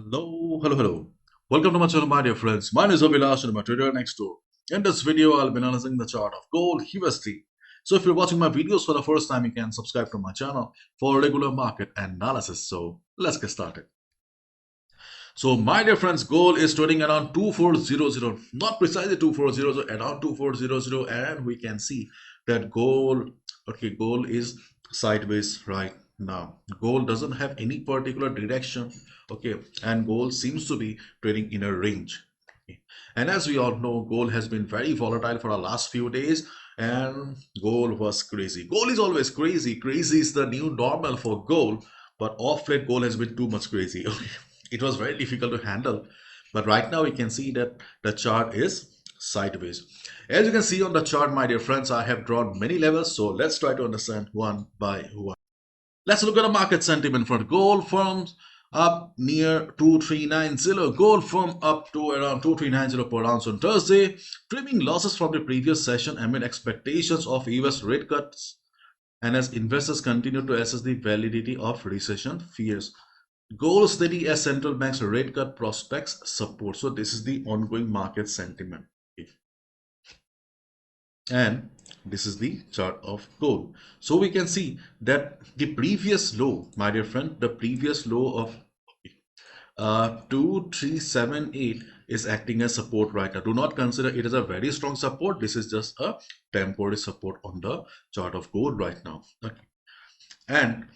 Hello. Welcome to my channel, my dear friends. My name is Abhilash and I'm a trader next door. In this video, I'll be analyzing the chart of gold USD. So if you're watching my videos for the first time, you can subscribe to my channel for regular market analysis. So let's get started. So my dear friends, gold is trading around 2400, not precisely 2400, around 2400, and we can see that gold is sideways right now. Gold doesn't have any particular direction, okay, and gold seems to be trading in a range. Okay. And as we all know, gold has been very volatile for the last few days, and gold was crazy. Gold is always crazy. Crazy is the new normal for gold, but off late gold has been too much crazy. Okay. It was very difficult to handle, but right now we can see that the chart is sideways. As you can see on the chart, my dear friends, I have drawn many levels, so let's try to understand one by one. Let's look at the market sentiment for gold firms up near 2390. Gold firm up to around 2390 per ounce on Thursday, trimming losses from the previous session amid expectations of US rate cuts and as investors continue to assess the validity of recession fears. Gold steady as central banks rate cut prospects support. So this is the ongoing market sentiment. And this is the chart of gold. So we can see that the previous low, my dear friend, the previous low of 2378 is acting as support right now. Do not consider it as a very strong support. This is just a temporary support on the chart of gold right now. Okay. And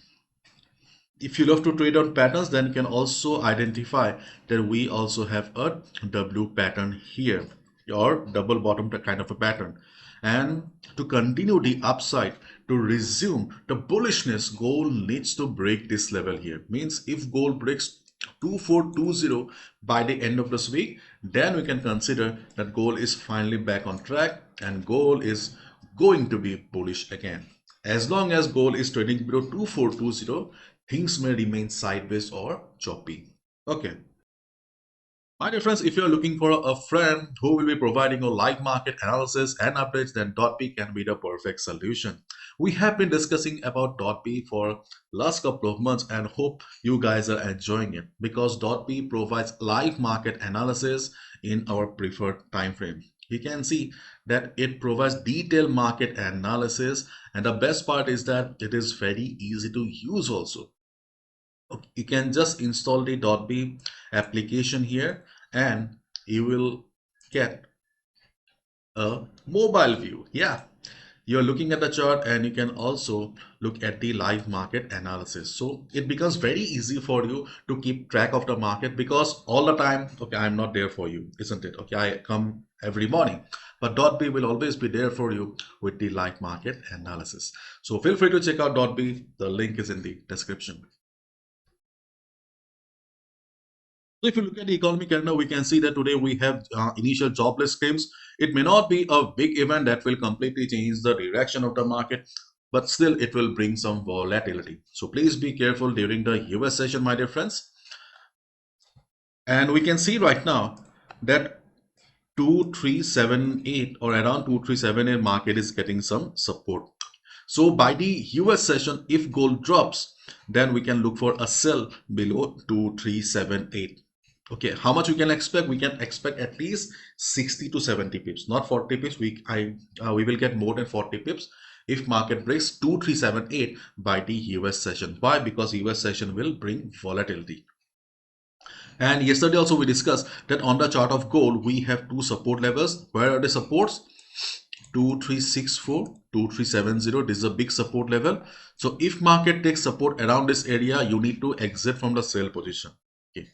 if you love to trade on patterns, then you can also identify that we also have a W pattern here, or double bottom kind of a pattern. And to continue the upside, to resume the bullishness, gold needs to break this level here. Means if gold breaks 2420 by the end of this week, then we can consider that gold is finally back on track and gold is going to be bullish again. As long as gold is trading below 2420, things may remain sideways or choppy. Okay. My dear friends, if you're looking for a friend who will be providing a live market analysis and updates, then Dotbee can be the perfect solution. We have been discussing about Dotbee for last couple of months and hope you guys are enjoying it because Dotbee provides live market analysis in our preferred time frame. You can see that it provides detailed market analysis, and the best part is that it is very easy to use also. You can just install the Dotbee application here and you will get a mobile view. Yeah, you're looking at the chart and you can also look at the live market analysis. So it becomes very easy for you to keep track of the market because all the time, okay, I'm not there for you, isn't it? Okay, I come every morning, but Dotbee will always be there for you with the live market analysis. So feel free to check out Dotbee. The link is in the description. So if you look at the economic calendar, we can see that today we have initial jobless claims. It may not be a big event that will completely change the direction of the market, but still it will bring some volatility. So please be careful during the US session, my dear friends. And we can see right now that 2378 or around 2378 market is getting some support. So by the US session, if gold drops, then we can look for a sell below 2378. Okay, how much we can expect? We can expect at least 60 to 70 pips, not 40 pips. We will get more than 40 pips if market breaks 2378 by the US session. Why? Because US session will bring volatility. And yesterday also we discussed that on the chart of gold, we have two support levels. Where are the supports? 2364, 2370. This is a big support level. So if market takes support around this area, you need to exit from the sell position. Okay.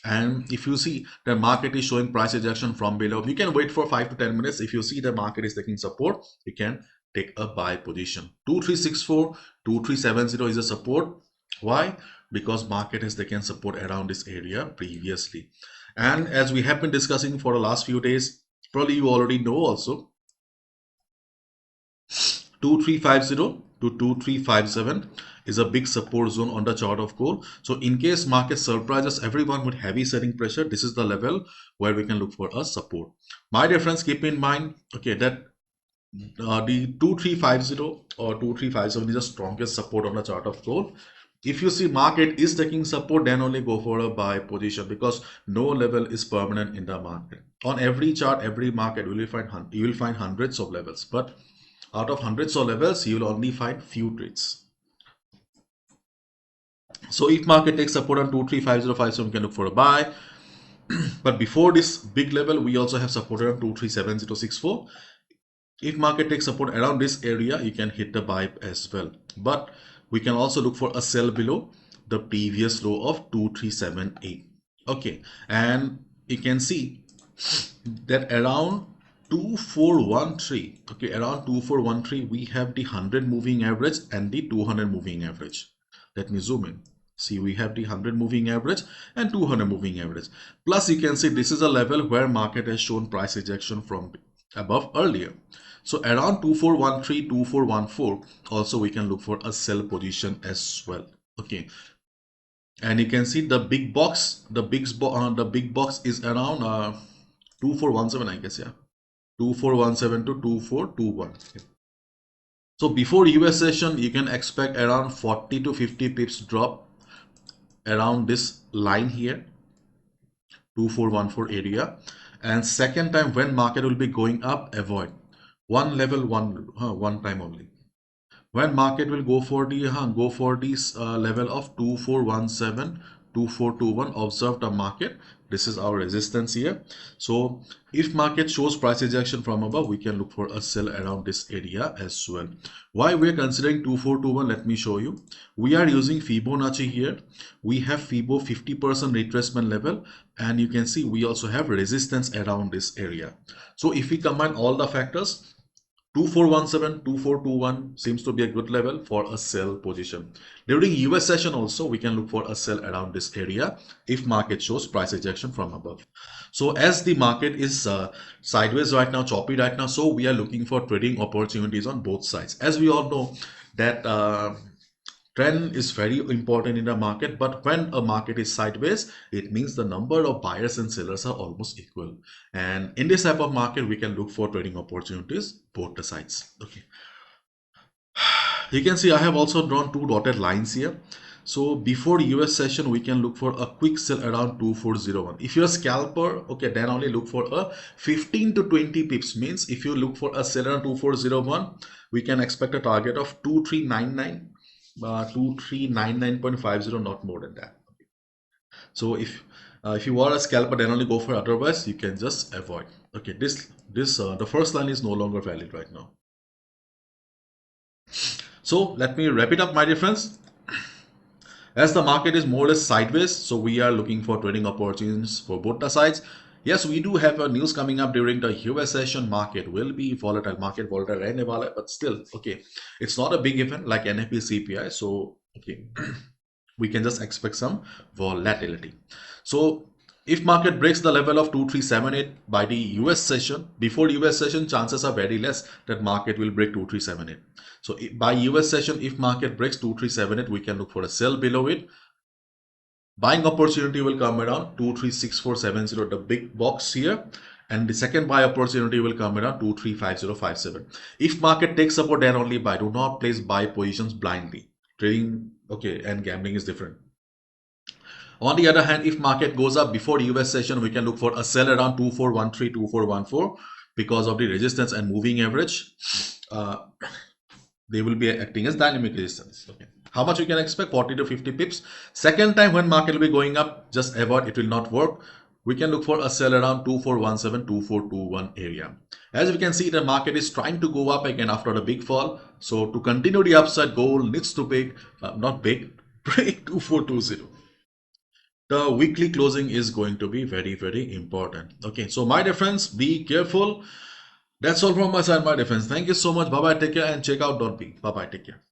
And if you see the market is showing price ejection from below, you can wait for 5 to 10 minutes. If you see the market is taking support, you can take a buy position. 2364, 2370 is a support. Why? Because market has taken support around this area previously. And as we have been discussing for the last few days, probably you already know also, 2350 to 2357 is a big support zone on the chart of gold. So in case market surprises everyone with heavy selling pressure, this is the level where we can look for a support. My dear friends, keep in mind, okay, that the 2350 or 2357 is the strongest support on the chart of gold. If you see market is taking support, then only go for a buy position, because no level is permanent in the market. On every chart, every market, you will find hundreds of levels, but out of hundreds of levels, you will only find few trades. So if market takes support on 235057, we can look for a buy. But before this big level, we also have support on 237064. If market takes support around this area, you can hit the buy as well. But we can also look for a sell below the previous low of 2378. Okay, and you can see that around 2413, okay, around 2413, we have the 100 moving average and the 200 moving average. Let me zoom in. See, we have the 100 moving average and 200 moving average. Plus, you can see this is a level where market has shown price ejection from above earlier. So around 2413, 2414, also we can look for a sell position as well. Okay, and you can see the big box, the big box is around 2417, I guess, yeah, 2417 to 2421. So before US session, you can expect around 40 to 50 pips drop around this line here, 2414 area. And second time when market will be going up, avoid one level, one time only. When market will go for this level of 2417, 2421, observe the market. This is our resistance here. So if market shows price ejection from above, we can look for a sell around this area as well. Why we are considering 2421? Let me show you. We are using Fibonacci here. We have Fibo 50% retracement level, and you can see we also have resistance around this area. So if we combine all the factors, 2417, 2421 seems to be a good level for a sell position. During US session also, we can look for a sell around this area if market shows price ejection from above. So as the market is sideways right now, choppy right now, so we are looking for trading opportunities on both sides. As we all know that trend is very important in the market, but when a market is sideways, it means the number of buyers and sellers are almost equal. And in this type of market, we can look for trading opportunities both the sides. Okay, you can see I have also drawn two dotted lines here. So before US session, we can look for a quick sell around 2401. If you're a scalper, okay, then only look for a 15 to 20 pips. Means if you look for a sell around 2401, we can expect a target of 2399. 2399.50, not more than that. So if you are a scalper, then only go for, otherwise you can just avoid. Okay, the first line is no longer valid right now. So let me wrap it up, my dear friends. As the market is more or less sideways, so we are looking for trading opportunities for both the sides. Yes, we do have a news coming up during the US session. Market will be volatile. Market volatile रहने वाला है, but still, okay, it's not a big event like NFP CPI. So, okay, we can just expect some volatility. So, if market breaks the level of 2378 by the US session, before US session, chances are very less that market will break 2378. So, by US session, if market breaks 2378, we can look for a sell below it. Buying opportunity will come around 236470, the big box here, and the second buy opportunity will come around 235057. If market takes support, then only buy. Do not place buy positions blindly. Trading, okay, and gambling is different. On the other hand, if market goes up before US session, we can look for a sell around 2413, 2414 because of the resistance and moving average. They will be acting as dynamic resistance. Okay. How much you can expect? 40 to 50 pips. Second time when market will be going up, just avoid, it will not work. We can look for a sell around 2417, 2421 area. As we can see, the market is trying to go up again after the big fall. So to continue the upside, goal needs to break, break 2420. The weekly closing is going to be very, very important. Okay, so my dear friends, be careful. That's all from my side, my dear friends. Thank you so much. Bye bye. Take care and check out Dotbee. Bye bye. Take care.